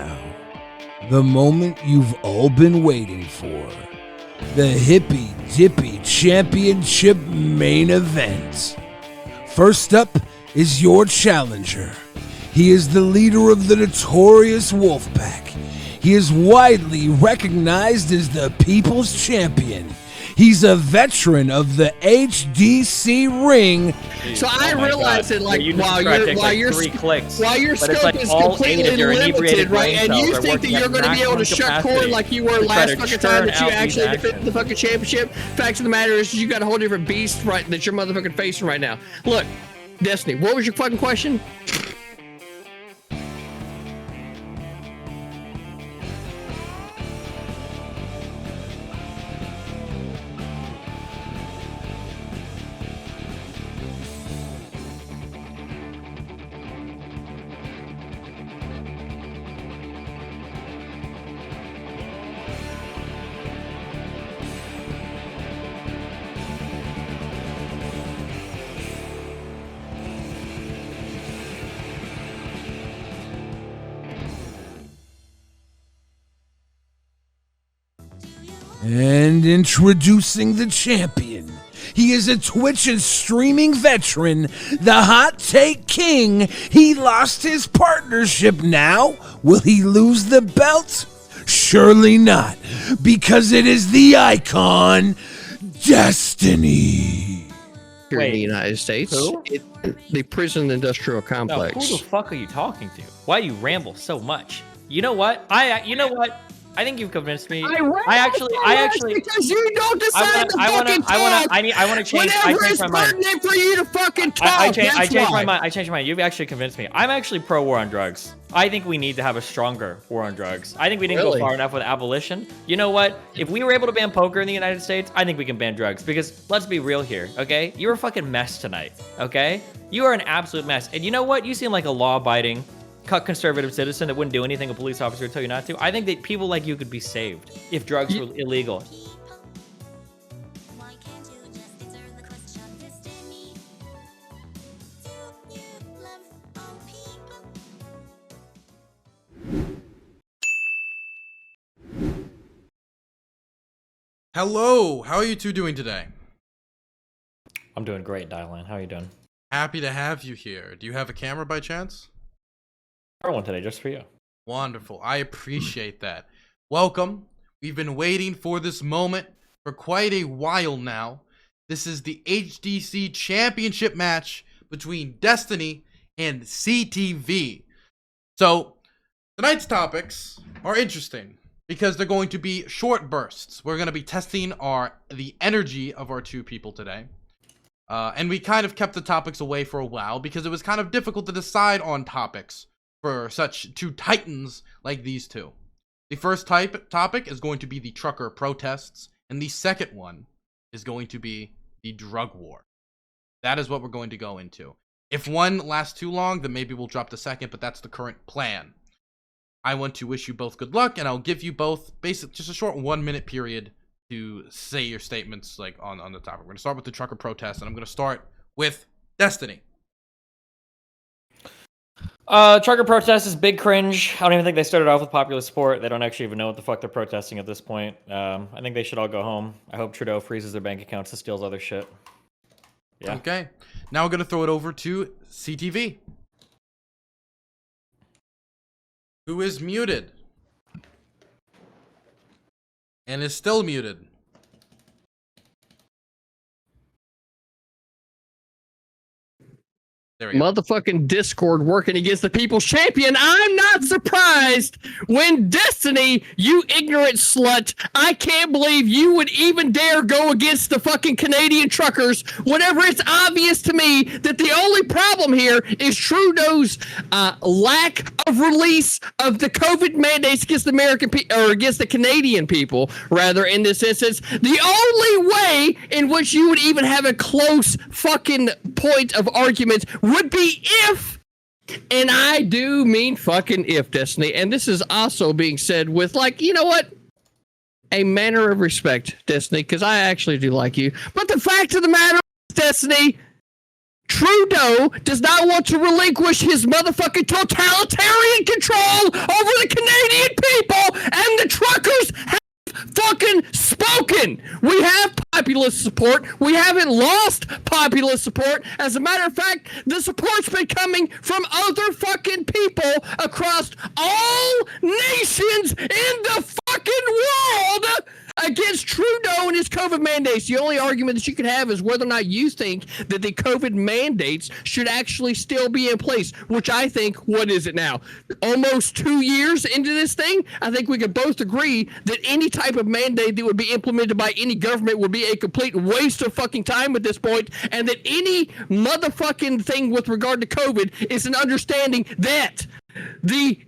now, the moment you've all been waiting for. The Hippy Dippy Championship main event. First up is your challenger. He is the leader of the notorious Wolfpack. He is widely recognized as the People's Champion. He's a veteran of the HDC ring. So I realize that, like, while your scope is all completely limited, right? And you think that you're going to be able to shut corn like you were last fucking time that you actually defended the fucking championship. Fact of the matter is, you got a whole different beast, right? That you're motherfucking facing right now. Look, Destiny, what was your fucking question? And introducing the champion. He is a Twitch and streaming veteran, the Hot Take King. He lost his partnership now. Will he lose the belt? Surely not, because it is the icon, Destiny. Here in the United States, the prison industrial complex. No, who the fuck are you talking to? Why you ramble so much? You know what? I think you've convinced me. I actually because you don't decide to fucking talk. I want to change. Whenever it's pertinent for you to fucking talk. I changed my mind. I changed my mind. You've actually convinced me. I'm actually pro war on drugs. I think we need to have a stronger war on drugs. I think we didn't go far enough with abolition. You know what? If we were able to ban poker in the United States, I think we can ban drugs. Because let's be real here, okay? You're a fucking mess tonight, okay? You are an absolute mess. And you know what? You seem like a law-abiding, conservative citizen that wouldn't do anything a police officer would tell you not to. I think that people like you could be saved if drugs were illegal. Hello, how are you two doing today? I'm doing great, Dylan. How are you doing? Happy to have you here. Do you have a camera by chance? One today, just for you. Wonderful. I appreciate that. Welcome. We've been waiting for this moment for quite a while now. This is the HDC Championship match between Destiny and CTV. So, tonight's topics are interesting because they're going to be short bursts. We're going to be testing the energy of our two people today. And we kind of kept the topics away for a while because it was kind of difficult to decide on topics for such two titans like these two. The first topic is going to be the trucker protests, and the second one is going to be the drug war. That is what we're going to go into. If one lasts too long, then maybe we'll drop the second, but that's the current plan. I want to wish you both good luck, and I'll give you both just a short 1 minute period to say your statements like on the topic. We're going to start with the trucker protest, and I'm going to start with Destiny. Trucker protest is big cringe. I don't even think they started off with popular support. They don't actually even know what the fuck they're protesting at this point. I think they should all go home. I hope Trudeau freezes their bank accounts and steals other shit. Yeah. Okay. Now we're going to throw it over to CTV, who is muted and is still muted. Motherfucking Discord working against the People's Champion. I'm not surprised when Destiny, you ignorant slut, I can't believe you would even dare go against the fucking Canadian truckers whenever it's obvious to me that the only problem here is Trudeau's lack of release of the COVID mandates against the against the Canadian people, rather, in this instance. The only way in which you would even have a close fucking point of argument would be if, and I do mean fucking if, Destiny, and this is also being said with, like, you know what, a manner of respect, Destiny, because I actually do like you, but the fact of the matter is, Destiny, Trudeau does not want to relinquish his motherfucking totalitarian control over the populist support. We haven't lost populist support. As a matter of fact, the support's been coming from other fucking people across all nations in the fucking world against Trudeau and his COVID mandates. The only argument that you can have is whether or not you think that the COVID mandates should actually still be in place, which I think, what is it now? Almost 2 years into this thing? I think we could both agree that any type of mandate that would be implemented by any government would be a complete waste of fucking time at this point, and that any motherfucking thing with regard to COVID is an understanding that the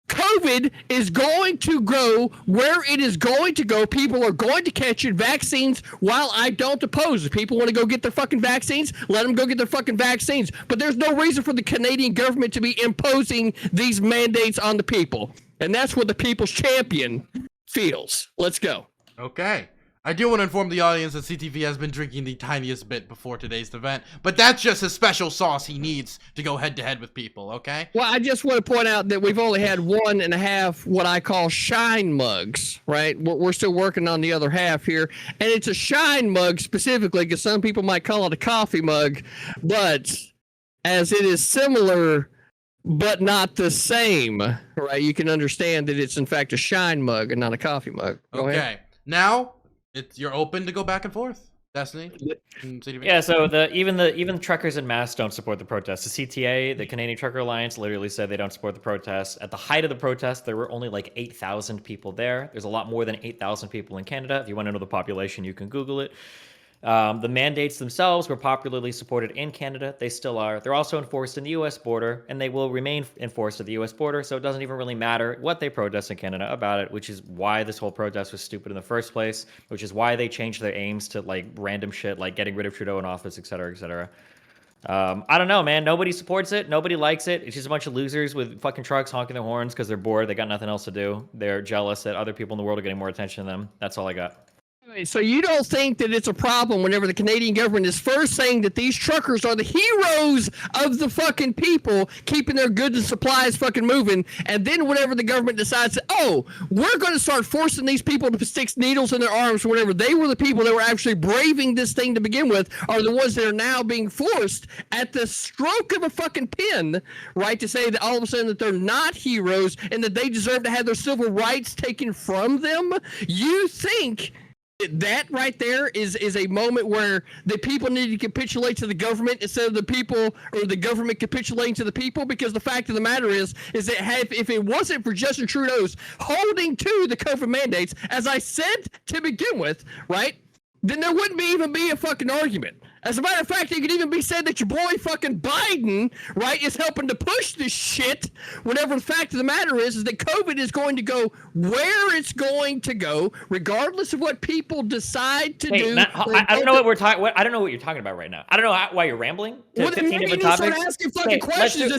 COVID is going to go where it is going to go. People are going to catch it. Vaccines, while I don't oppose, if people want to go get their fucking vaccines, let them go get their fucking vaccines. But there's no reason for the Canadian government to be imposing these mandates on the people. And that's what the people's champion feels. Let's go. Okay. I do want to inform the audience that CTV has been drinking the tiniest bit before today's event, but that's just his special sauce he needs to go head-to-head with people, okay? Well, I just want to point out that we've only had 1.5 what I call shine mugs, right? We're still working on the other half here, and it's a shine mug specifically because some people might call it a coffee mug, but as it is similar but not the same, right? You can understand that it's in fact a shine mug and not a coffee mug. Go ahead. Now you're open to go back and forth, Destiny. Yeah, so even truckers en masse don't support the protests. The CTA, the Canadian Trucker Alliance, literally said they don't support the protests. At the height of the protest, there were only like 8,000 people there. There's a lot more than 8,000 people in Canada. If you want to know the population, you can Google it. The mandates themselves were popularly supported in Canada. They still are. They're also enforced in the U.S. border, and they will remain enforced at the U.S. border, so it doesn't even really matter what they protest in Canada about it, which is why this whole protest was stupid in the first place, which is why they changed their aims to, like, random shit, like getting rid of Trudeau in office, et cetera, et cetera. I don't know, man. Nobody supports it. Nobody likes it. It's just a bunch of losers with fucking trucks honking their horns because they're bored. They got nothing else to do. They're jealous that other people in the world are getting more attention than them. That's all I got. So you don't think that it's a problem whenever the Canadian government is first saying that these truckers are the heroes of the fucking people, keeping their goods and supplies fucking moving, and then whenever the government decides, oh, we're going to start forcing these people to stick needles in their arms, whenever they were the people that were actually braving this thing to begin with, are the ones that are now being forced at the stroke of a fucking pen, right, to say that all of a sudden that they're not heroes and that they deserve to have their civil rights taken from them? You think that right there is a moment where the people need to capitulate to the government instead of the people, or the government capitulating to the people? Because the fact of the matter is that if it wasn't for Justin Trudeau's holding to the COVID mandates, as I said to begin with, right, then there wouldn't even be a fucking argument. As a matter of fact, it could even be said that your boy fucking Biden, right, is helping to push this shit, whenever the fact of the matter is that COVID is going to go where it's going to go, regardless of what people decide to do. I don't know what we're talking. I don't know what you're talking about right now. I don't know why you're rambling to 15 different topics. Start asking fucking questions.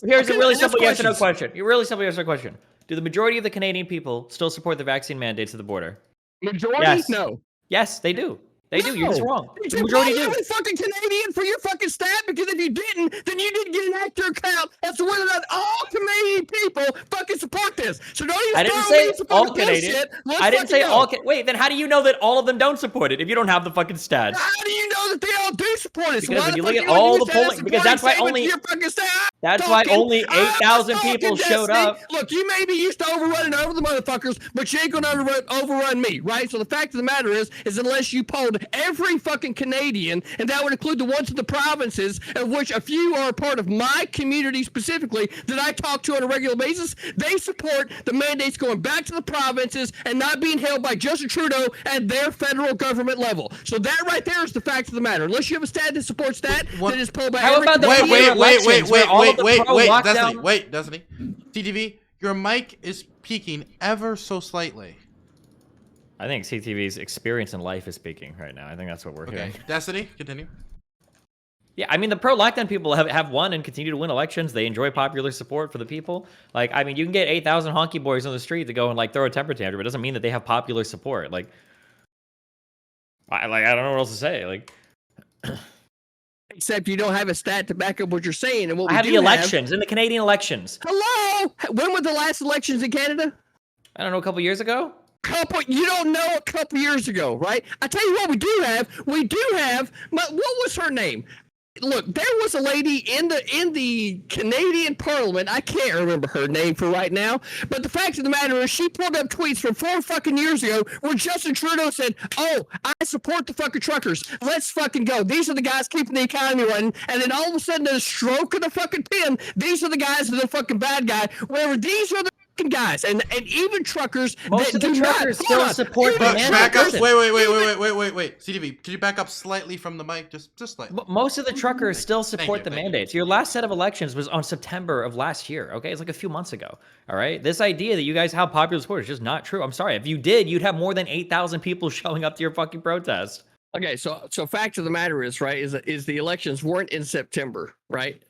Here's a really simple yes or no question. Your really simple yes or no question. Do the majority of the Canadian people still support the vaccine mandates at the border? Majority? Yes. No. Yes, they do. They do. You're just wrong. The majority do. Every fucking Canadian for your fucking stat, because if you didn't, then you didn't get an accurate count as to whether or not all Canadian people fucking support this. So don't even. I didn't say all Canadian. I didn't say all. Wait, then how do you know that all of them don't support it if you don't have the fucking stats? How do you know that they all do support it? Because when you look at all the polling, because that's why only 8,000 people showed up. Look, you may be used to overrunning over the motherfuckers, but you ain't gonna overrun me, right? So the fact of the matter is unless you polled every fucking Canadian, and that would include the ones in the provinces, of which a few are a part of my community specifically that I talk to on a regular basis, they support the mandates going back to the provinces and not being held by Justin Trudeau at their federal government level. So that right there is the fact of the matter. Unless you have a stat that supports that, that is pulled by every Wait, Destiny. CTV, your mic is peaking ever so slightly. I think CTV's experience in life is speaking right now. I think that's what we're hearing. Destiny, continue. Yeah, I mean, the pro-lockdown people have won and continue to win elections. They enjoy popular support for the people. Like, I mean, you can get 8,000 honky boys on the street to go and, like, throw a temper tantrum. It doesn't mean that they have popular support. Like, I don't know what else to say. Like, except you don't have a stat to back up what you're saying. And what I have the elections, in the Canadian elections. Hello? When were the last elections in Canada? I don't know, a couple years ago? You don't know a couple years ago, right? I tell you what, we do have. What was her name? Look, there was a lady in the Canadian Parliament. I can't remember her name for right now, but the fact of the matter is, she pulled up tweets from 4 fucking years ago where Justin Trudeau said, "Oh, I support the fucking truckers. Let's fucking go. These are the guys keeping the economy running." And then all of a sudden, the stroke of the fucking pen, these are the guys that are the fucking bad guy. Whatever, these are the guys, and even truckers. Most of the truckers still support the mandate. Back up. Wait. CTV, could you back up slightly from the mic? Just slightly. Most of the truckers still support the mandates. Your last set of elections was on September of last year, okay? It's like a few months ago, all right? This idea that you guys have popular support is just not true. I'm sorry. If you did, you'd have more than 8,000 people showing up to your fucking protest. Okay, so fact of the matter is, right, is the elections weren't in September, right?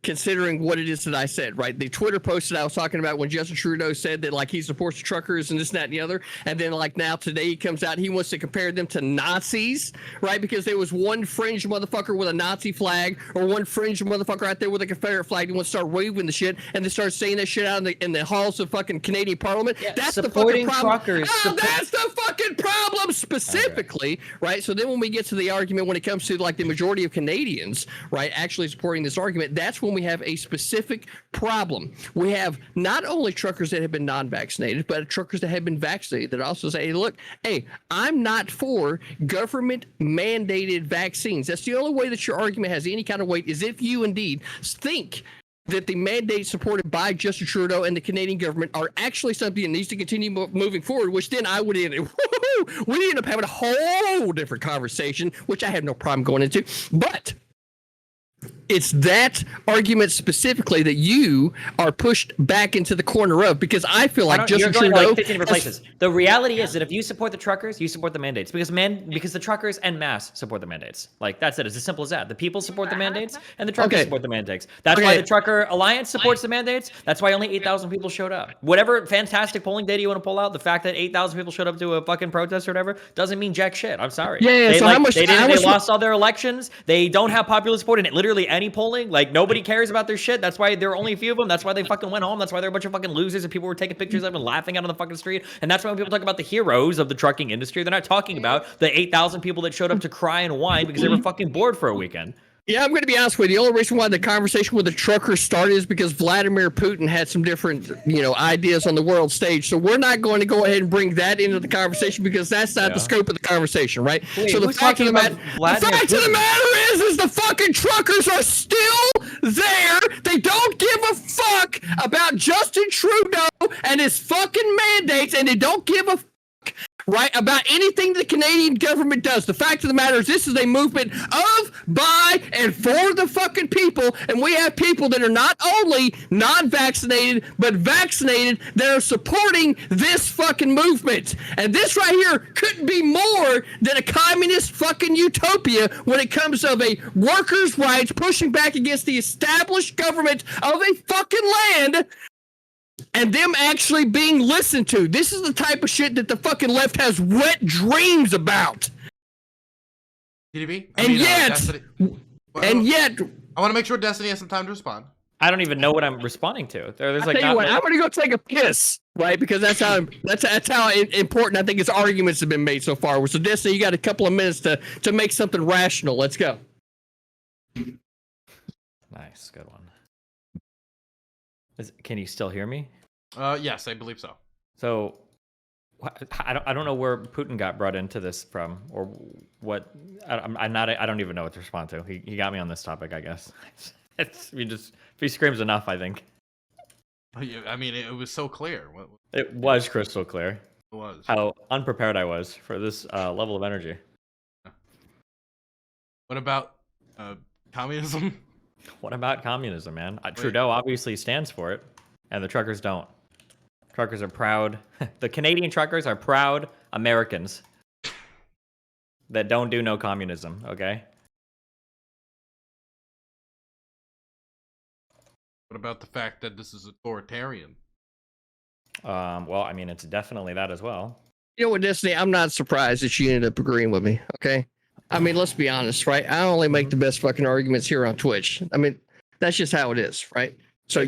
Considering what it is that I said, right? The Twitter post that I was talking about when Justin Trudeau said that, like, he supports the truckers and this, that, and the other. And then, like, now today he comes out, he wants to compare them to Nazis, right? Because there was one fringe motherfucker with a Nazi flag or one fringe motherfucker out there with a Confederate flag who wants to start waving the shit and they start saying that shit out in the halls of fucking Canadian Parliament. Yeah, that's the fucking problem. Truckers, that's the fucking problem specifically, right? So then when we get to the argument when it comes to, like, the majority of Canadians, right, actually supporting this argument, that's when we have a specific problem. We have not only truckers that have been non-vaccinated, but truckers that have been vaccinated that also say, hey, look, hey, I'm not for government mandated vaccines. That's the only way that your argument has any kind of weight, is if you indeed think that the mandates supported by Justin Trudeau and the Canadian government are actually something that needs to continue moving forward, which then I would end up having a whole different conversation, which I have no problem going into. But it's that argument specifically that you are pushed back into the corner of, because I feel like Justin Trudeau. Like 15 different places. The reality is that if you support the truckers, you support the mandates, because the truckers en masse support the mandates. Like, that's it. It's as simple as that. The people support the mandates, and the truckers support the mandates. That's why the Trucker Alliance supports the mandates. That's why only 8,000 people showed up. Whatever fantastic polling data you want to pull out, the fact that 8,000 people showed up to a fucking protest or whatever doesn't mean jack shit. I'm sorry. Yeah. They lost all their elections. They don't have popular support in literally any polling. Like, nobody cares about their shit. That's why there are only a few of them. That's why they fucking went home. That's why they're a bunch of fucking losers and people were taking pictures of them and laughing out on the fucking street. And that's why when people talk about the heroes of the trucking industry, they're not talking about the 8,000 people that showed up to cry and whine because they were fucking bored for a weekend. Yeah, I'm going to be honest with you. The only reason why the conversation with the truckers started is because Vladimir Putin had some different, ideas on the world stage. So we're not going to go ahead and bring that into the conversation because that's not the scope of the conversation, right? Wait, so the fact of the matter is the fucking truckers are still there. They don't give a fuck about Justin Trudeau and his fucking mandates, and they don't give a right about anything the Canadian government does. The fact of the matter is this is a movement of, by, and for the fucking people, and we have people that are not only non-vaccinated but vaccinated that are supporting this fucking movement. And this right here couldn't be more than a communist fucking utopia when it comes of a workers' rights pushing back against the established government of a fucking land and them actually being listened to. This is the type of shit that the fucking left has wet dreams about. TDB? Yet, I want to make sure Destiny has some time to respond. I don't even know what I'm responding to. There's like, I'm gonna go take a piss, right? Because that's how important I think his arguments have been made so far. So Destiny, you got a couple of minutes to make something rational. Let's go. Nice, good one. Can you still hear me? Yes, I believe so. So, I don't know where Putin got brought into this from, or what. I don't even know what to respond to. He got me on this topic, I guess. If he screams enough, I think. I mean, it was so clear. It was crystal clear. It was. How unprepared I was for this level of energy. What about communism? What about communism, man? Trudeau obviously stands for it, and the truckers don't. Truckers are proud. The Canadian truckers are proud Americans that don't do no communism, okay? What about the fact that this is authoritarian? Well, I mean, it's definitely that as well. You know what, Destiny? I'm not surprised that you ended up agreeing with me, okay? I mean, let's be honest, right? I only make the best fucking arguments here on Twitch. I mean, that's just how it is, right? So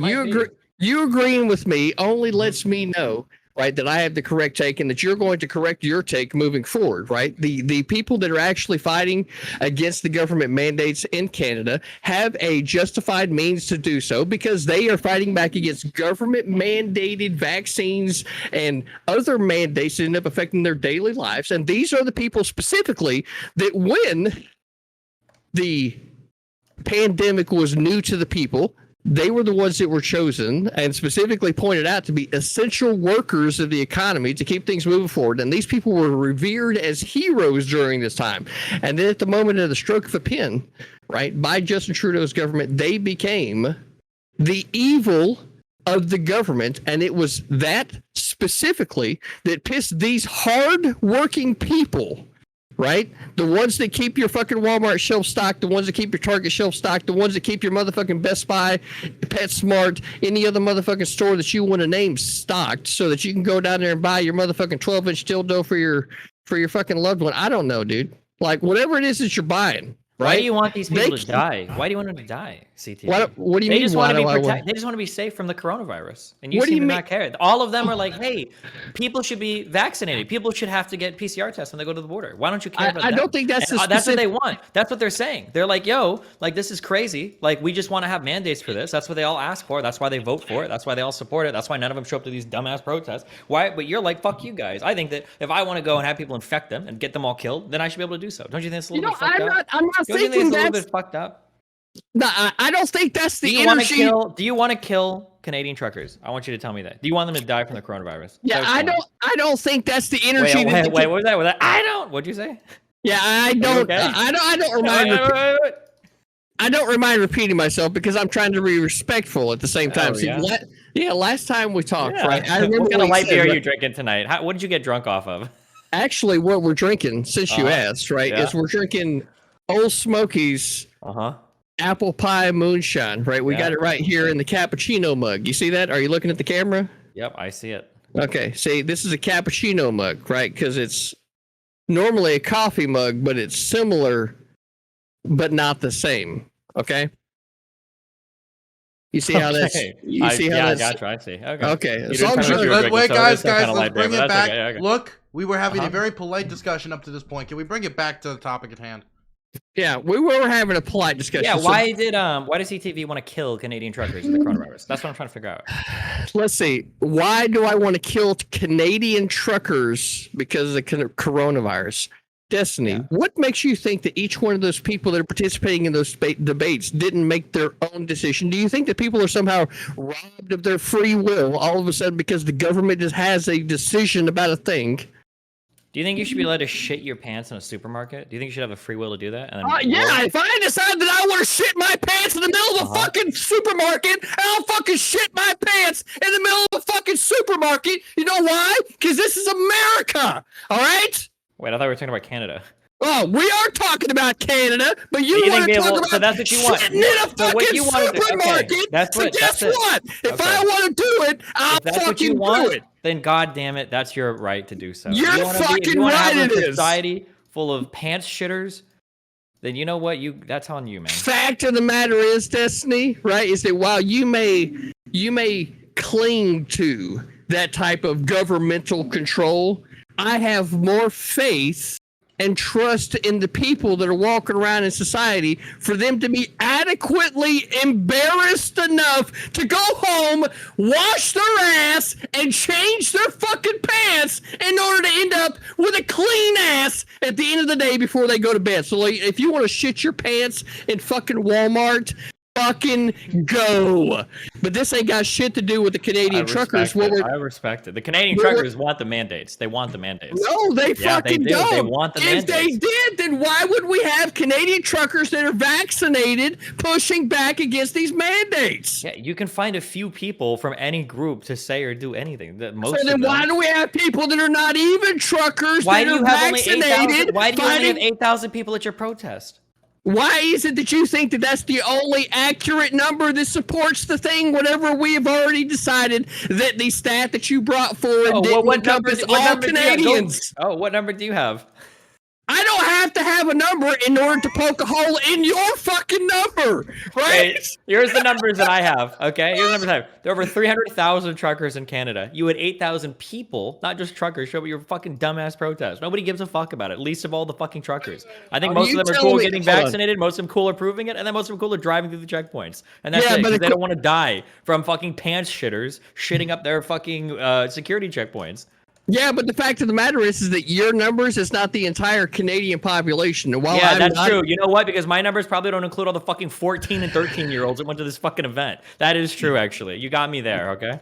you agreeing with me only lets me know right, that I have the correct take and that you're going to correct your take moving forward, right? The people that are actually fighting against the government mandates in Canada have a justified means to do so because they are fighting back against government mandated vaccines and other mandates that end up affecting their daily lives. And these are the people specifically that when the pandemic was new to the people, they were the ones that were chosen and specifically pointed out to be essential workers of the economy to keep things moving forward. And these people were revered as heroes during this time. And then at the moment of the stroke of a pen, right, by Justin Trudeau's government, they became the evil of the government. And it was that specifically that pissed these hard-working people, right? The ones that keep your fucking Walmart shelf stocked, the ones that keep your Target shelf stocked, the ones that keep your motherfucking Best Buy, PetSmart, any other motherfucking store that you want to name stocked so that you can go down there and buy your motherfucking 12-inch dildo for your fucking loved one. I don't know, dude. Like, whatever it is that you're buying. Right? Why do you want these people to die? Why do you want them to die, CTV? What do you mean? They just want to be protected. They just want to be safe from the coronavirus. And you seem to not care. All of them are like, hey, people should be vaccinated. People should have to get PCR tests when they go to the border. Why don't you care about that? I don't think that's that's what they want. That's what they're saying. They're like, yo, like, this is crazy. Like, we just want to have mandates for this. That's what they all ask for. That's why they vote for it. That's why they all support it. That's why none of them show up to these dumbass protests. Why? But you're like, fuck you guys. I think that if I want to go and have people infect them and get them all killed, then I should be able to do so. Don't you think it's a little bit fucked up? I'm not thinking that's fucked up. No, I don't think that's the energy. Do you want to kill Canadian truckers? I want you to tell me that. Do you want them to die from the coronavirus? Yeah, I don't think that's the energy. Wait, what was that? I don't. What'd you say? Yeah, I don't. Okay? I don't remind repeating myself because I'm trying to be respectful at the same time. Last time we talked, right? I remember what kind of light beer are you drinking tonight? What did you get drunk off of? Actually, what we're drinking, since you asked, right, is we're drinking Old Smoky's apple pie moonshine, right? We got it right here in the cappuccino mug. You see that? Are you looking at the camera? Yep, I see it. Okay, see, this is a cappuccino mug, right? Because it's normally a coffee mug, but it's similar, but not the same. Okay. You see how that's? You see how that's? Gotcha. I see. Okay. Okay. Wait, guys, let's bring it back. Okay. Look, we were having a very polite discussion up to this point. Can we bring it back to the topic at hand? Yeah, we were having a polite discussion. Yeah, why does CTV want to kill Canadian truckers in the coronavirus? That's what I'm trying to figure out. Let's see. Why do I want to kill Canadian truckers because of the coronavirus? Destiny, what makes you think that each one of those people that are participating in those debates didn't make their own decision? Do you think that people are somehow robbed of their free will all of a sudden because the government just has a decision about a thing? Do you think you should be allowed to shit your pants in a supermarket? Do you think you should have a free will to do that? And then if I decide that I want to shit my pants in the middle of a fucking supermarket, I'll fucking shit my pants in the middle of a fucking supermarket. You know why? Because this is America. All right? Wait, I thought we were talking about Canada. Oh, we are talking about Canada, but you want to talk about so that's what you want. Shitting in a fucking supermarket. Okay. Guess what? If I want to do it, I'll fucking do it. Then God damn it, that's your right to do so. You're fucking right. It is. Society full of pants shitters. Then you know what? That's on you, man. Fact of the matter is, Destiny, right? Is that while you may cling to that type of governmental control, I have more faith and trust in the people that are walking around in society for them to be adequately embarrassed enough to go home, wash their ass, and change their fucking pants in order to end up with a clean ass at the end of the day before they go to bed. So like, if you want to shit your pants in fucking Walmart, fucking go. But this ain't got shit to do with the Canadian truckers. I respect it. The Canadian truckers want the mandates. They want the mandates. No, they fucking don't. They want the mandates. If they did, then why would we have Canadian truckers that are vaccinated pushing back against these mandates? Yeah, you can find a few people from any group to say or do anything. So then why do we have people that are not even truckers that are vaccinated? Why do you only have 8,000 people at your protest? Why is it that you think that that's the only accurate number that supports the thing, whatever we have already decided that the stat that you brought forward didn't encompass all Canadians? What number do you have? I don't have to have a number in order to poke a hole in your fucking number, right? Hey, here's the numbers that I have. Okay, here's the numbers I have. There are over 300,000 truckers in Canada. You had 8,000 people, not just truckers, show up at your fucking dumbass protest. Nobody gives a fuck about it. Least of all the fucking truckers. I think most of them are cool getting vaccinated. Most of them cool are proving it, and then most of them cool are driving through the checkpoints. And that's it. Because they don't want to die from fucking pants shitters shitting up their fucking security checkpoints. Yeah, but the fact of the matter is that your numbers is not the entire Canadian population. And while that's true. You know what? Because my numbers probably don't include all the fucking 14 and 13-year-olds that went to this fucking event. That is true, actually. You got me there, okay?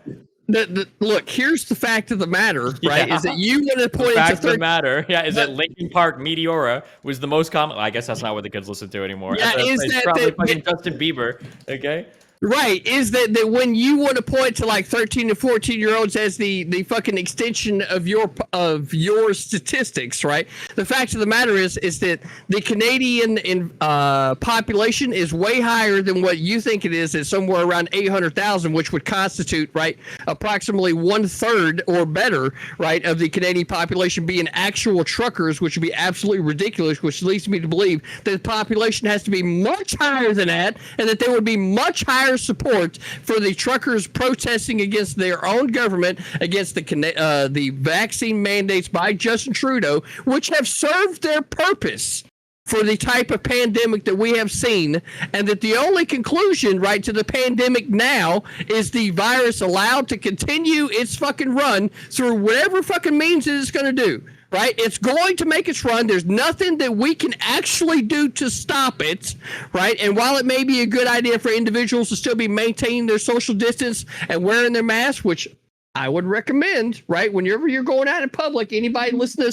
Look, here's the fact of the matter, right? Is that you want to point the fact of the matter, is that Linkin Park Meteora was the most common. I guess that's not what the kids listen to anymore. Yeah, it's probably fucking Justin Bieber, okay? Right, is that when you want to point to like 13 to 14-year-olds as the fucking extension of your statistics, right? The fact of the matter is that the Canadian population is way higher than what you think it is. It's somewhere around 800,000, which would constitute, right, approximately 1/3 or better, right, of the Canadian population being actual truckers, which would be absolutely ridiculous, which leads me to believe that the population has to be much higher than that, and that there would be much higher support for the truckers protesting against their own government, against the vaccine mandates by Justin Trudeau, which have served their purpose for the type of pandemic that we have seen, and that the only conclusion, right, to the pandemic now is the virus allowed to continue its fucking run through whatever fucking means it is going to do. Right? It's going to make its run. There's nothing that we can actually do to stop it, right? And while it may be a good idea for individuals to still be maintaining their social distance and wearing their masks, which I would recommend, right? Whenever you're going out in public, anybody listen to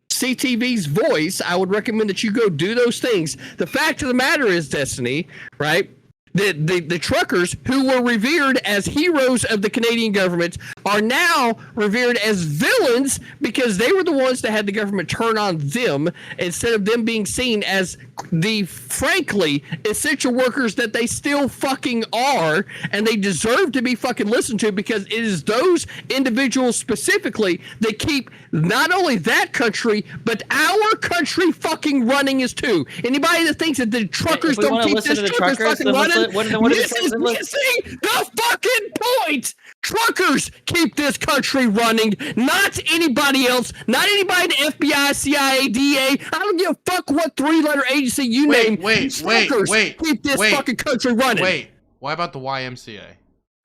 CTV's voice, I would recommend that you go do those things. The fact of the matter is, Destiny, right? The truckers who were revered as heroes of the Canadian government are now revered as villains because they were the ones that had the government turn on them instead of them being seen as the frankly essential workers that they still fucking are, and they deserve to be fucking listened to because it is those individuals specifically that keep not only that country but our country fucking running as too. Anybody that thinks that the truckers don't keep this truckers fucking running, this is missing the fucking point. Truckers keep this country running, not anybody else, not anybody in the FBI, CIA, DA. I don't give a fuck what three-letter agency you name. Truckers keep this fucking country running. Wait, why about the YMCA?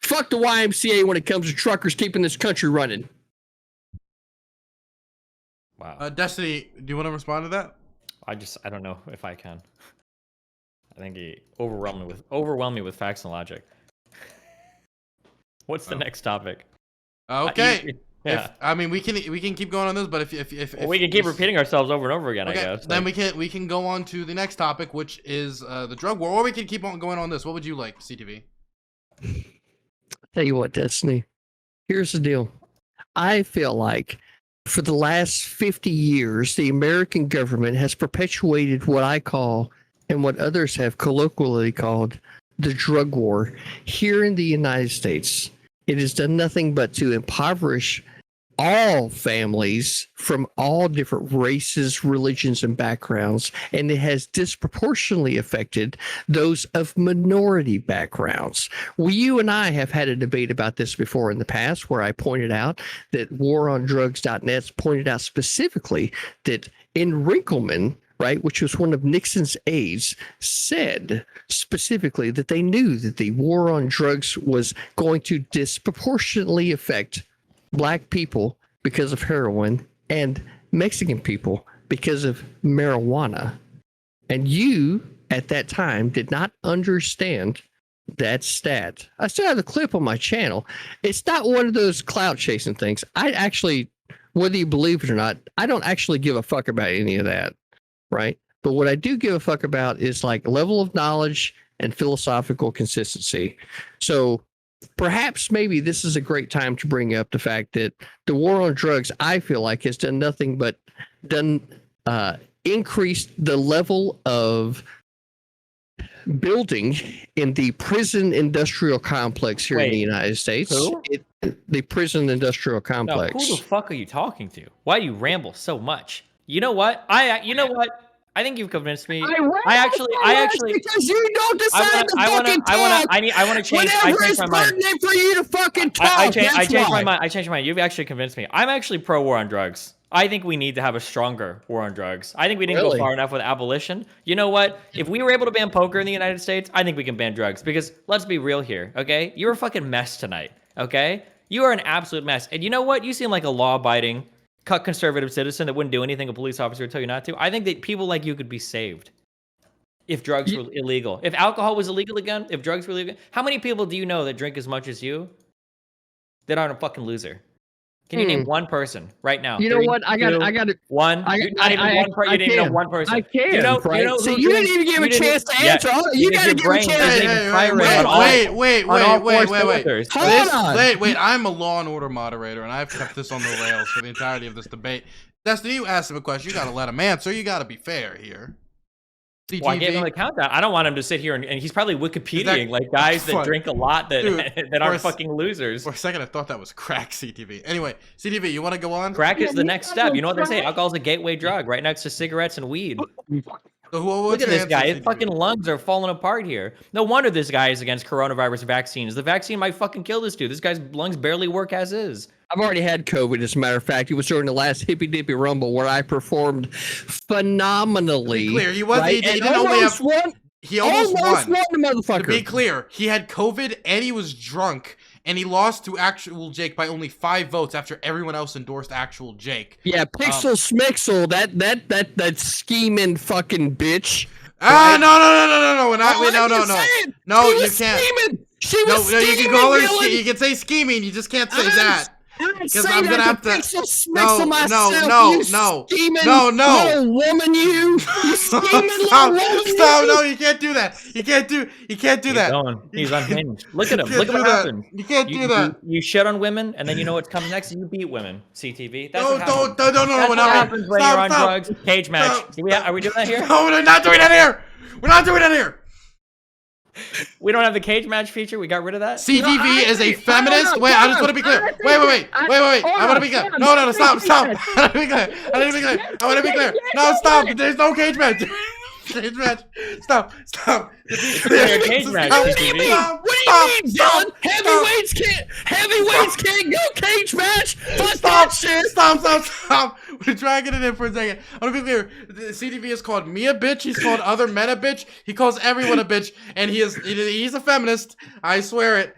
Fuck the YMCA when it comes to truckers keeping this country running. Wow. Destiny, do you want to respond to that? I don't know if I can. I think he overwhelmed me with facts and logic. What's the next topic? Okay. Yeah. We can keep going on this, but if we can keep repeating ourselves over and over again, okay, I guess. Then we can go on to the next topic, which is the drug war, or we can keep on going on this. What would you like, CTV? Tell you what, Destiny. Here's the deal. I feel like for the last 50 years, the American government has perpetuated what I call, and what others have colloquially called, the drug war. Here in the United States, it has done nothing but to impoverish all families from all different races, religions, and backgrounds, and it has disproportionately affected those of minority backgrounds. You and I have had a debate about this before in the past, where I pointed out that warondrugs.net pointed out specifically that in Rinkelman, right, which was one of Nixon's aides, said specifically that they knew that the war on drugs was going to disproportionately affect Black people because of heroin and Mexican people because of marijuana. And you, at that time, did not understand that stat. I still have the clip on my channel. It's not one of those clout chasing things. I actually, whether you believe it or not, I don't actually give a fuck about any of that. Right. But what I do give a fuck about is like level of knowledge and philosophical consistency. So perhaps maybe this is a great time to bring up the fact that the war on drugs, I feel like, has done nothing but increased the level of building in the prison industrial complex here in the United States. Who? The prison industrial complex. No, who the fuck are you talking to? Why do you ramble so much? You know what? You know what? I think you've convinced me. I actually because you don't decide to fucking talk. I want to change. Whenever it's pertinent for you to fucking talk. I changed my mind. I changed my mind. You've actually convinced me. I'm actually pro war on drugs. I think we need to have a stronger war on drugs. I think we didn't go far enough with abolition. You know what? If we were able to ban poker in the United States, I think we can ban drugs. Because let's be real here, okay? You're a fucking mess tonight, okay? You are an absolute mess. And you know what? You seem like a law-abiding, conservative citizen that wouldn't do anything a police officer would tell you not to. I think that people like you could be saved if drugs were illegal. If alcohol was illegal again, if drugs were illegal. How many people do you know that drink as much as you that aren't a fucking loser? Can you name one person right now? You know what? I got it. One. You didn't even know one person. I can. You know, so you didn't even give a chance to answer. You got to give a chance. Wait. I'm a Law and Order moderator, and I've kept this on the rails for the entirety of this debate. Destiny, you asked him a question. You got to let him answer. You got to be fair here. CTV. Well, I gave him the countdown. I don't want him to sit here and he's probably Wikipediaing like guys that drink a lot that aren't fucking losers. For a second, I thought that was crack, CTV. Anyway, CTV, you want to go on? Crack is the next step. You know what they say? Alcohol's a gateway drug right next to cigarettes and weed. So look at this guy. His fucking lungs are falling apart here. No wonder this guy is against coronavirus vaccines. The vaccine might fucking kill this dude. This guy's lungs barely work as is. I've already had COVID, as a matter of fact. It was during the last Hippy Dippy Rumble where I performed phenomenally. To be clear, he was. Right? He almost won. He almost won. The motherfucker. To be clear, he had COVID and he was drunk, and he lost to actual Jake by only 5 votes after everyone else endorsed actual Jake. Yeah, Pixel Smixel, that scheming fucking bitch. Ah, no. We're not. No, you can't. Scheming. She was scheming. You can call her. You can say scheming. You just can't say that. Because I'm gonna have to. No, little woman, you scheming little woman. Stop! No, you can't do that. You can't do that. He's unhinged. Look at him. Look at what happened. You can't do that. You shit on women, and then you know what's coming next. You beat women. CTV. That's no. That's what happens when you're on drugs. Cage match. Are we doing that here? No, we're not doing that here. We're not doing that here. We don't have the cage match feature. We got rid of that. CTV is a feminist. Wait, I just want to be clear. Wait. I want to be clear. No, stop. I want to be clear. No, stop. There's no cage match. Cage match. Stop. Cage match. What do you mean, Dylan? Heavyweights can't go cage match. Stop. We're dragging it in for a second. I want to be clear. The CTV is called me a bitch. He's called other men a bitch. He calls everyone a bitch, and he's a feminist. I swear it.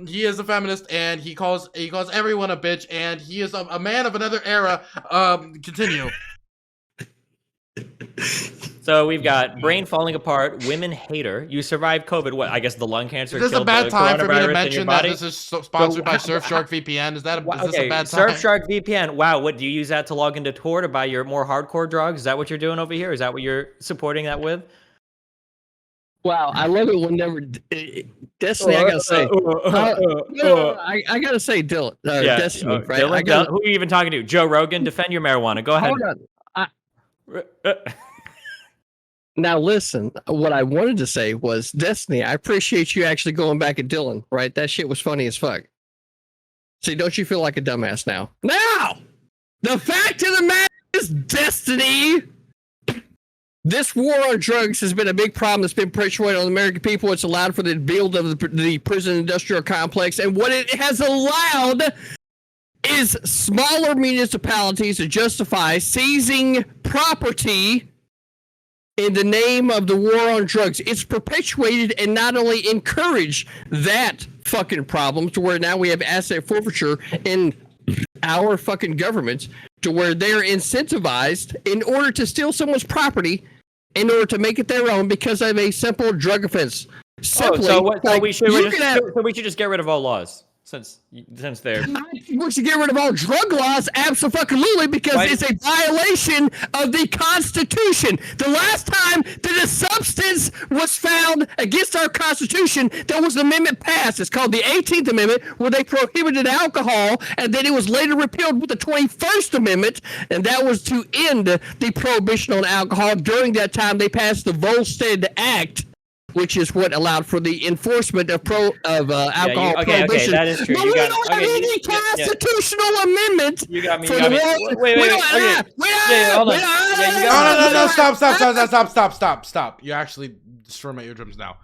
He is a feminist, and he calls everyone a bitch, and he is a man of another era. Continue. So we've got brain falling apart, women hater. You survived COVID. What? I guess the lung cancer. Is this a bad time for me to mention that this is sponsored by Surfshark VPN? Is this a bad time? Surfshark VPN. Wow. What do you use that to log into Tor to buy your more hardcore drugs? Is that what you're doing over here? Is that what you're supporting that with? Wow, I love it whenever Destiny. I gotta say, I gotta say, Dylan. Destiny, right? Dylan, who are you even talking to? Joe Rogan. Defend your marijuana. Go ahead. Hold on. Now listen, what I wanted to say was, Destiny, I appreciate you actually going back at Dylan, right? That shit was funny as fuck. See, don't you feel like a dumbass now? Now, the fact of the matter is, Destiny, this war on drugs has been a big problem that's been perpetuated on the American people. It's allowed for the build of the prison industrial complex, and what it has allowed is smaller municipalities to justify seizing property in the name of the war on drugs. It's perpetuated and not only encouraged that fucking problem to where now we have asset forfeiture in our fucking governments to where they're incentivized in order to steal someone's property in order to make it their own because of a simple drug offense. Simply, so we should just get rid of all laws. Since they're... We should get rid of all drug laws, absolutely, because it's a violation of the Constitution. The last time that a substance was found against our Constitution, there was an amendment passed. It's called the 18th Amendment, where they prohibited alcohol, and then it was later repealed with the 21st Amendment, and that was to end the prohibition on alcohol. During that time, they passed the Volstead Act, which is what allowed for the enforcement of alcohol prohibition. That is true. But we don't have any constitutional amendment. You got me. We don't Yeah, hold on. Yeah, you got No, stop. You actually destroy my eardrums now.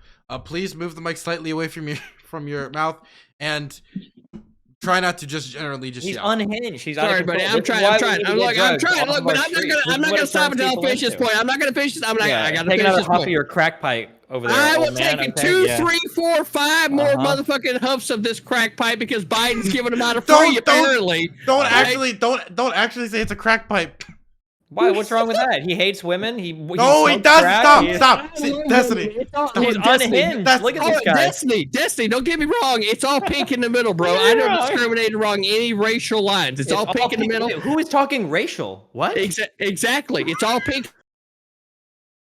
Please move the mic slightly away from your mouth and try not to just generally just He's yell. unhinged. He's Sorry, buddy. I'm trying. I'm trying. Look, but I'm not gonna stop until I finish this point. I'm not gonna finish this. I gotta take finish another this huff point. of your crack pipe over there. I will take it 2, 3, 4, 5 more motherfucking huffs of this crack pipe because Biden's giving them out of free. Apparently, don't actually say it's a crack pipe. Why? What's wrong with that? He hates women. He does. Stop. See, Destiny. He's unhinged. Look at this guy. Destiny. Don't get me wrong. It's all pink in the middle, bro. I don't discriminate along any racial lines. It's all pink in the middle. Who is talking racial? What? Exactly. It's all pink.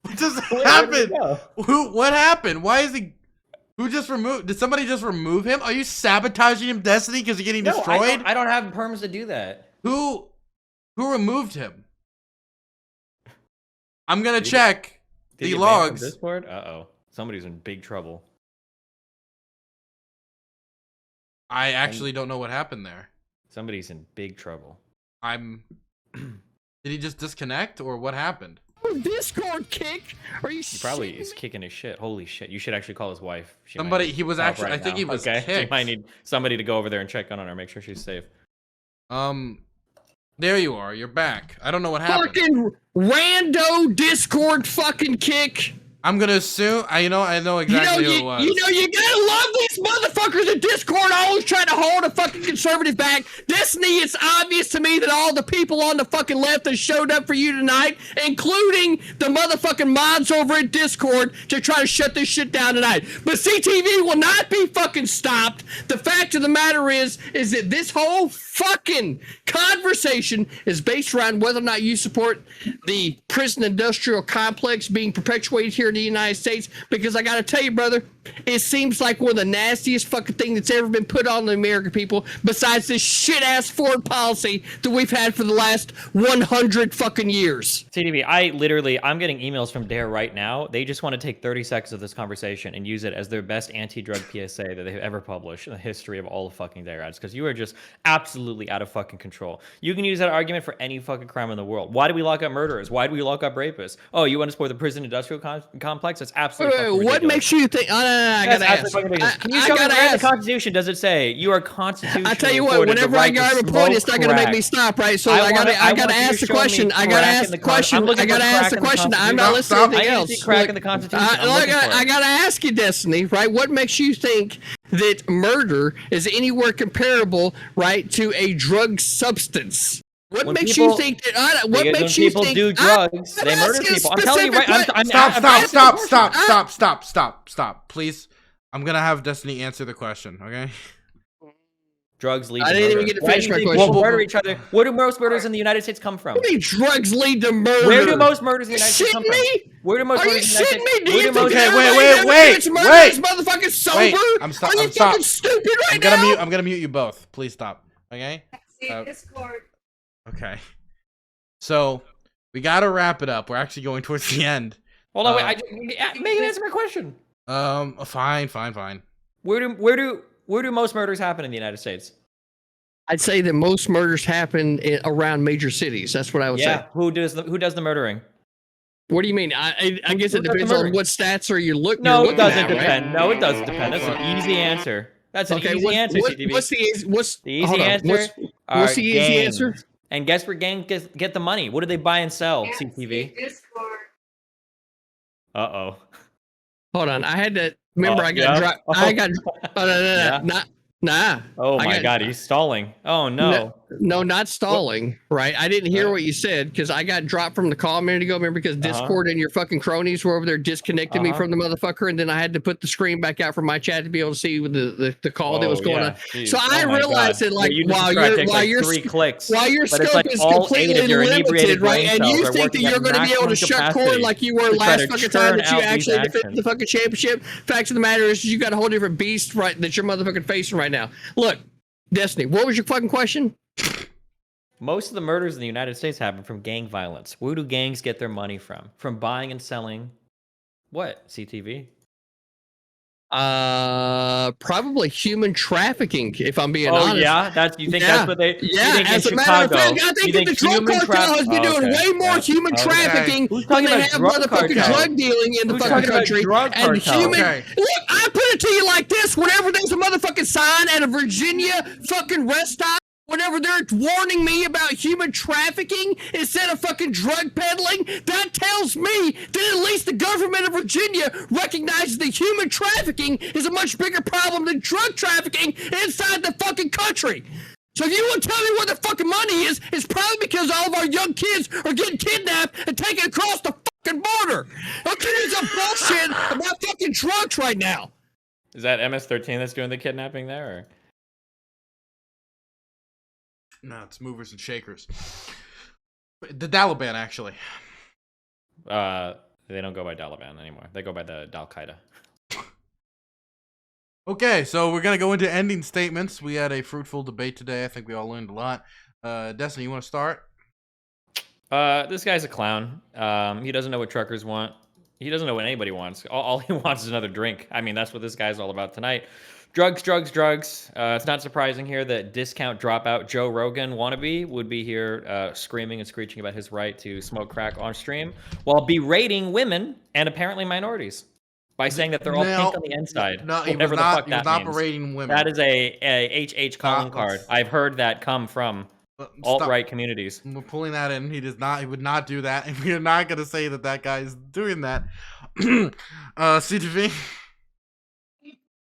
What just happened? What happened? Why is he? Who just removed? Did somebody just remove him? Are you sabotaging him, Destiny, because you're getting destroyed? I don't have perms to do that. Who removed him? I'm gonna check the logs. Discord? Uh-oh. Somebody's in big trouble. I actually don't know what happened there. Somebody's in big trouble. Did he just disconnect or what happened? Discord kick? Are you? He probably is kicking his shit. Holy shit! You should actually call his wife. He was actually. I think he was kicked. She might need somebody to go over there and check on her, make sure she's safe. There you are. You're back. I don't know what happened. Fucking rando Discord fucking kick. I'm gonna assume. I know exactly who it was. You gotta love these motherfuckers at Discord always trying to hold a fucking conservative back. Destiny, it's obvious to me that all the people on the fucking left that showed up for you tonight, including the motherfucking mods over at Discord, to try to shut this shit down tonight. But CTV will not be fucking stopped. The fact of the matter is that this whole fucking conversation is based around whether or not you support the prison industrial complex being perpetuated here in the United States, because I gotta tell you, brother, it seems like one of the nastiest fucking thing that's ever been put on the American people, besides this shit ass foreign policy that we've had for the last 100 fucking years. CTV, I'm getting emails from Dare right now. They just want to take 30 seconds of this conversation and use it as their best anti-drug PSA that they've ever published in the history of all of fucking Dare ads, because you are just absolutely out of fucking control. You can use that argument for any fucking crime in the world. Why do we lock up murderers? Why do we lock up rapists? Oh, you want to support the prison industrial complex? That's absolutely fucking ridiculous. What makes you think? I gotta ask. Can you show me where in the Constitution does it say you are constitutionally? I tell you what, whenever I go to a point, it's not gonna make me stop, right? So I gotta ask the question. I gotta ask the question. I'm not listening to anything else. Crack in the Constitution. I gotta ask you, Destiny, right? What makes you think that murder is anywhere comparable, right, to a drug substance? What makes you think that? What makes you think people do drugs? They murder people. I'm telling you, right? Stop, please. I'm gonna have Destiny answer the question, okay? Drugs lead to murder. I didn't even get to finish my question. People murder each other. Where do most murders in the United States come from? What do you mean drugs lead to murder? Where do most murders in the United States come from? Where do most murders in the United States? Are you shitting me? Wait. Motherfucking sober? Wait, Are you fucking stupid right now? I'm gonna mute you both. Please stop. Okay? Discord. Okay. So we gotta wrap it up. We're actually going towards the end. Hold on, wait. Megan, answer my question. Fine. Where do most murders happen in the United States? I'd say that most murders happen around major cities. That's what I would say. Who does the murdering? What do you mean? I guess it depends on what stats are you looking. No, it doesn't depend. Right? No, it doesn't depend. That's an easy answer. That's an easy answer. CTV. What's the easy answer? What's the easy answer? And guess where gangs get the money? What do they buy and sell? CTV. Discord. Uh-oh. Hold on. I had to remember. I got dropped. I got. Nah. Oh my God, he's stalling. Oh no. No, not stalling. Right. I didn't hear what you said because I got dropped from the call a minute ago. Remember, because Discord and your fucking cronies were over there disconnecting me from the motherfucker, and then I had to put the screen back out for my chat to be able to see the call that was going on. Jeez. So I realized that while your 3 clicks, while your scope is completely limited, right, and you think that you're going to be able to shut corn like you were last fucking time that you actually defended the fucking championship. Fact of the matter is, you got a whole different beast, right, that you're motherfucking facing right now. Look, Destiny, what was your fucking question? Most of the murders in the United States happen from gang violence. Where do gangs get their money from? From buying and selling what? CTV? Probably human trafficking, if I'm being honest. Oh yeah, you think that's what they? Yeah, you think as in a matter of Chicago, fact, I think you that the drug cartel has been doing way more human trafficking Who's than talking they about have drug motherfucking cartel? drug dealing in the Who's fucking talking about country. drug And cartel? human. Okay. Look, I put it to you like this: whenever there's a motherfucking sign at a Virginia fucking rest stop, whenever they're warning me about human trafficking instead of fucking drug peddling, that tells me that at least the government of Virginia recognizes that human trafficking is a much bigger problem than drug trafficking inside the fucking country. So if you want to tell me where the fucking money is, it's probably because all of our young kids are getting kidnapped and taken across the fucking border. Don't give me some bullshit about fucking drugs right now. Is that MS-13 that's doing the kidnapping there? Or? No, it's movers and shakers. The Taliban, actually. They don't go by Taliban anymore. They go by the Al Qaeda. Okay, so we're gonna go into ending statements. We had a fruitful debate today. I think we all learned a lot. Destiny, you want to start? This guy's a clown. He doesn't know what truckers want. He doesn't know what anybody wants. All he wants is another drink. I mean, that's what this guy's all about tonight. Drugs, drugs, drugs. It's not surprising here that discount dropout Joe Rogan wannabe would be here screaming and screeching about his right to smoke crack on stream while berating women and apparently minorities by saying that they're all pink on the inside. No, he whatever was the not, fuck he was that not means. berating women. That is a HH calling card. I've heard that come from alt-right communities. We're pulling that in. He would not do that. And we're not going to say that guy is doing that. CTV.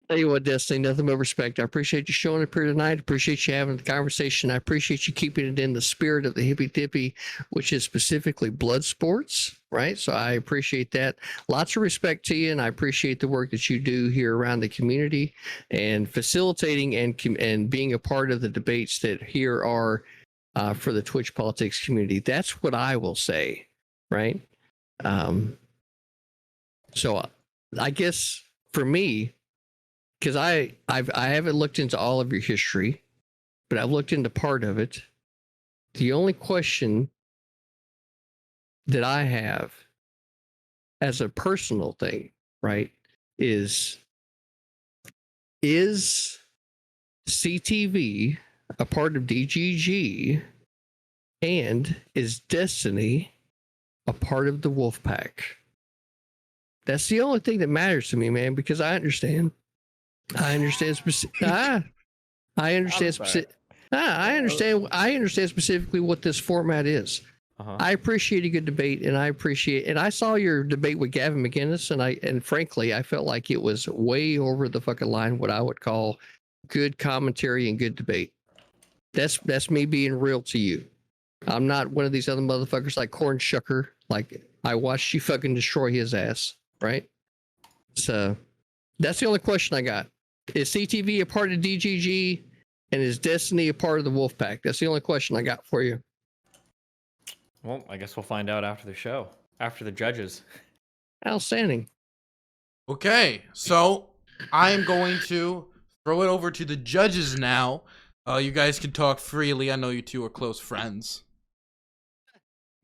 Tell you what, Destiny, nothing but respect. I appreciate you showing up here tonight. Appreciate you having the conversation. I appreciate you keeping it in the spirit of the hippy dippy, which is specifically blood sports, right? So I appreciate that. Lots of respect to you, and I appreciate the work that you do here around the community and facilitating and being a part of the debates that here are for the Twitch politics community. That's what I will say, right? So I guess for me, because I haven't looked into all of your history, but I've looked into part of it. The only question that I have as a personal thing, right, is CTV a part of DGG, and is Destiny a part of the Wolfpack? That's the only thing that matters to me, man, because I understand specifically what this format is. I appreciate a good debate, and I saw your debate with Gavin McInnes, and frankly, I felt like it was way over the fucking line, what I would call good commentary and good debate. That's me being real to you. I'm not one of these other motherfuckers like Corn Shucker. Like, I watched you fucking destroy his ass, right? So that's the only question I got. Is CTV a part of DGG, and is Destiny a part of the Wolfpack? That's the only question I got for you. Well, I guess we'll find out after the show, after the judges. Outstanding. Okay, so I am going to throw it over to the judges now. You guys can talk freely. I know you two are close friends.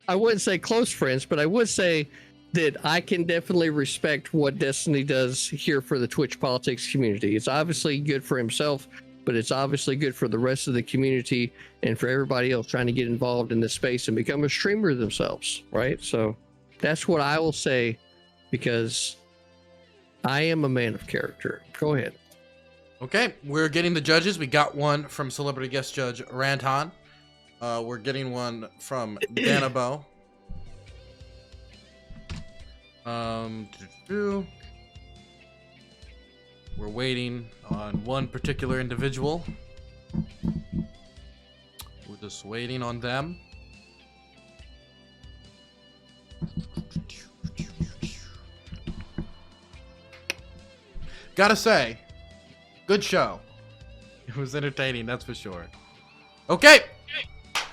I wouldn't say close friends, but I would say that I can definitely respect what Destiny does here for the Twitch politics community. It's obviously good for himself, but it's obviously good for the rest of the community and for everybody else trying to get involved in this space and become a streamer themselves, right? So that's what I will say, because I am a man of character. Go ahead. Okay, we're getting the judges. We got one from celebrity guest judge Rantan. We're getting one from Danabo. We're waiting on one particular individual. We're just waiting on them. Gotta say, good show. It was entertaining, that's for sure. Okay,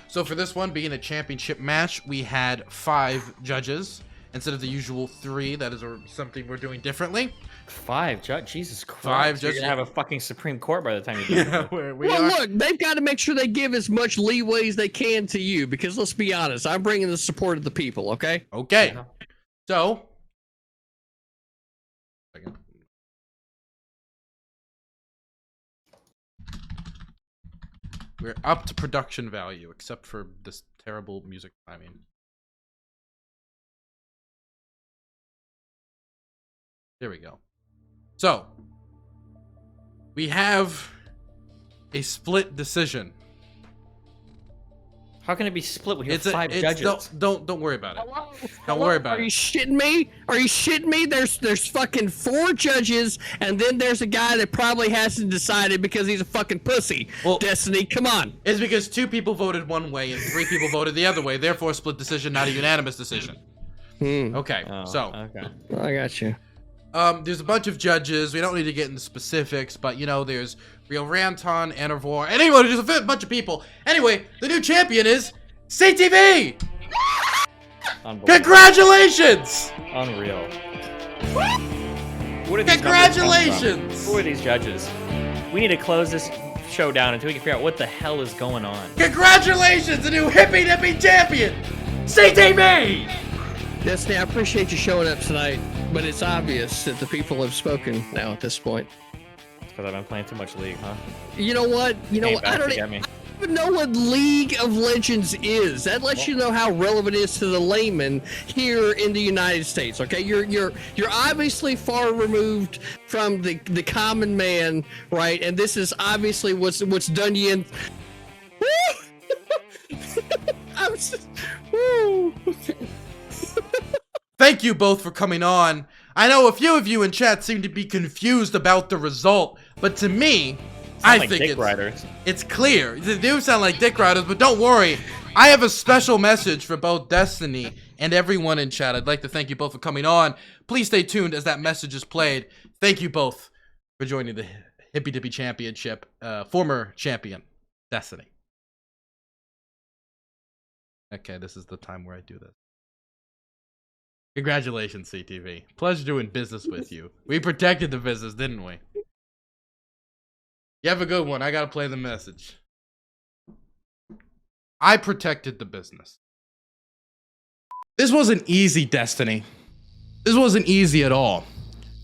so for this one being a championship match, we had 5 judges instead of the usual 3. That is something we're doing differently. 5 judges? Jesus Christ. 5 judges. You're gonna have a fucking Supreme Court by the time you're done. Look, they've got to make sure they give as much leeway as they can to you, because let's be honest, I'm bringing the support of the people, okay? Okay. So We're up to production value, except for this terrible music timing. There we go. So, we have a split decision. How can it be split? We have five judges. Don't worry about it. Hello? Don't worry about Are you it. shitting me? Are you shitting me? There's fucking 4 judges, and then there's a guy that probably hasn't decided because he's a fucking pussy. Well, Destiny, come on. It's because 2 people voted one way and 3 people voted the other way. Therefore, split decision, not a unanimous decision. Okay, Okay. I got you. There's a bunch of judges. We don't need to get into specifics, but you know, there's Real Ranton, Enervore, and anyway, there's a bunch of people. Anyway, the new champion is CTV! Congratulations! Unreal. What are these Congratulations! Who are these judges? We need to close this show down until we can figure out what the hell is going on. Congratulations, the new Hippy Dippy champion, CTV! Destiny, I appreciate you showing up tonight, but it's obvious that the people have spoken now at this point. Because I've been playing too much League, huh? You know what? I don't even know what League of Legends is. That lets you know how relevant it is to the layman here in the United States. Okay, you're obviously far removed from the common man, right? And this is obviously what's done you in. I'm just, woo. Thank you both for coming on. I know a few of you in chat seem to be confused about the result, but to me, I think it's clear. They do sound like dick riders, but don't worry. I have a special message for both Destiny and everyone in chat. I'd like to thank you both for coming on. Please stay tuned as that message is played. Thank you both for joining the Hippy Dippy Championship. Former champion, Destiny. Okay, this is the time where I do this. Congratulations, CTV. Pleasure doing business with you. We protected the business, didn't we? You have a good one. I gotta play the message. I protected the business. This wasn't easy, Destiny. This wasn't easy at all.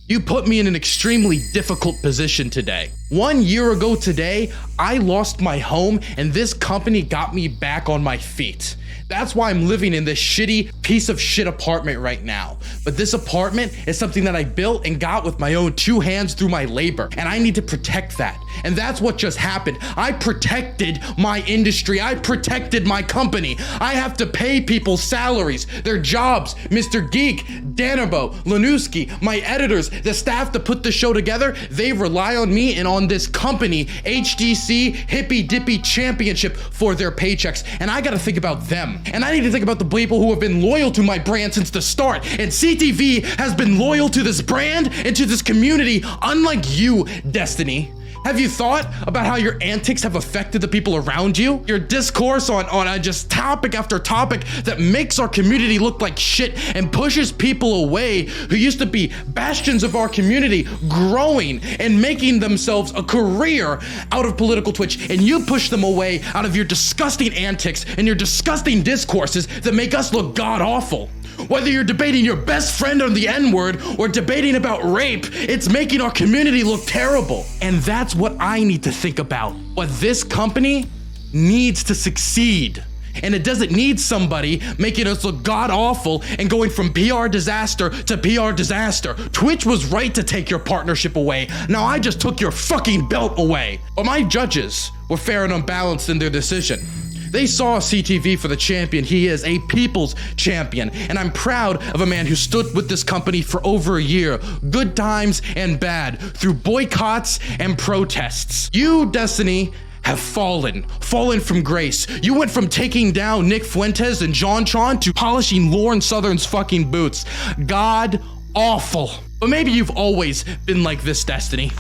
You put me in an extremely difficult position today. 1 year ago today, I lost my home and this company got me back on my feet. That's why I'm living in this shitty piece of shit apartment right now. But this apartment is something that I built and got with my own 2 hands through my labor. And I need to protect that. And that's what just happened. I protected my industry. I protected my company. I have to pay people's salaries, their jobs. Mr. Geek, Danabo, Lanuski, my editors, the staff to put the show together, they rely on me and on this company, HDC Hippy Dippy Championship, for their paychecks. And I gotta think about them. And I need to think about the people who have been loyal to my brand since the start. And CTV has been loyal to this brand and to this community, unlike you, Destiny. Have you thought about how your antics have affected the people around you? Your discourse on just topic after topic that makes our community look like shit and pushes people away who used to be bastions of our community, growing and making themselves a career out of political Twitch, and you push them away out of your disgusting antics and your disgusting discourses that make us look god-awful. Whether you're debating your best friend on the N-word or debating about rape, it's making our community look terrible. And that's what I need to think about. What this company needs to succeed. And it doesn't need somebody making us look god-awful and going from PR disaster to PR disaster. Twitch was right to take your partnership away. Now I just took your fucking belt away. But my judges were fair and unbalanced in their decision. They saw CTV for the champion he is, a people's champion, and I'm proud of a man who stood with this company for over a year, good times and bad, through boycotts and protests. You, Destiny, have fallen from grace. You went from taking down Nick Fuentes and John Tron to polishing Lauren Southern's fucking boots. God awful. But maybe you've always been like this, Destiny.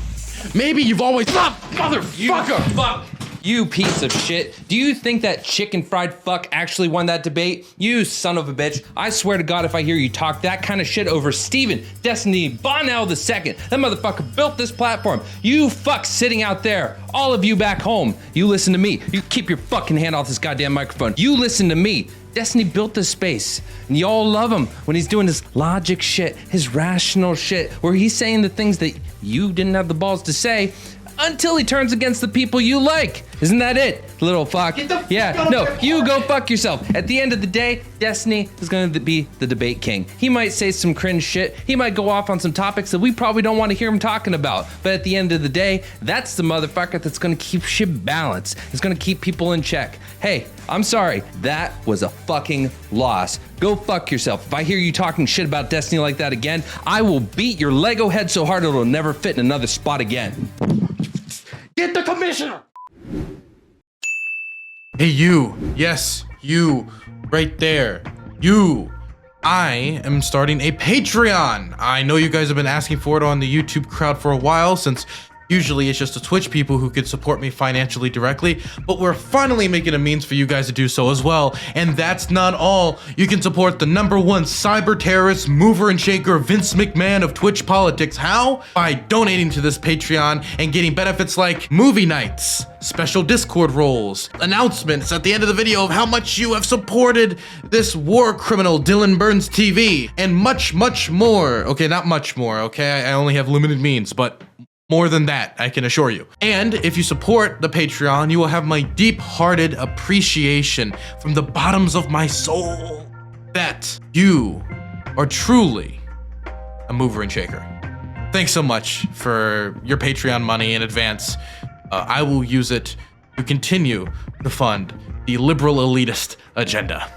Maybe you've always— motherfucker! Fuck! You piece of shit. Do you think that chicken fried fuck actually won that debate? You son of a bitch. I swear to God, if I hear you talk that kind of shit over Steven Destiny Bonnell II, that motherfucker built this platform. You fucks sitting out there, all of you back home, you listen to me. You keep your fucking hand off this goddamn microphone. You listen to me. Destiny built this space, and y'all love him when he's doing his logic shit, his rational shit, where he's saying the things that you didn't have the balls to say. until he turns against the people you like. Isn't that it, little fuck? Yeah, no, you go fuck yourself. At the end of the day, Destiny is going to be the debate king. He might say some cringe shit. He might go off on some topics that we probably don't want to hear him talking about. But at the end of the day, that's the motherfucker that's going to keep shit balanced. It's going to keep people in check. Hey, I'm sorry. That was a fucking loss. Go fuck yourself. If I hear you talking shit about Destiny like that again, I will beat your Lego head so hard it'll never fit in another spot again. Get the commissioner! Hey, you. Yes, you. Right there. You. I am starting a Patreon. I know you guys have been asking for it on the YouTube crowd for a while, since usually it's just the Twitch people who could support me financially directly, but we're finally making a means for you guys to do so as well. And that's not all. You can support the #1 cyber terrorist, mover and shaker, Vince McMahon of Twitch politics. How? By donating to this Patreon and getting benefits like movie nights, special Discord roles, announcements at the end of the video of how much you have supported this war criminal Dylan Burns TV, and much, much more. Okay, not much more, okay? I only have limited means, but more than that, I can assure you. And if you support the Patreon, you will have my deep-hearted appreciation from the bottoms of my soul that you are truly a mover and shaker. Thanks so much for your Patreon money in advance. I will use it to continue to fund the liberal elitist agenda.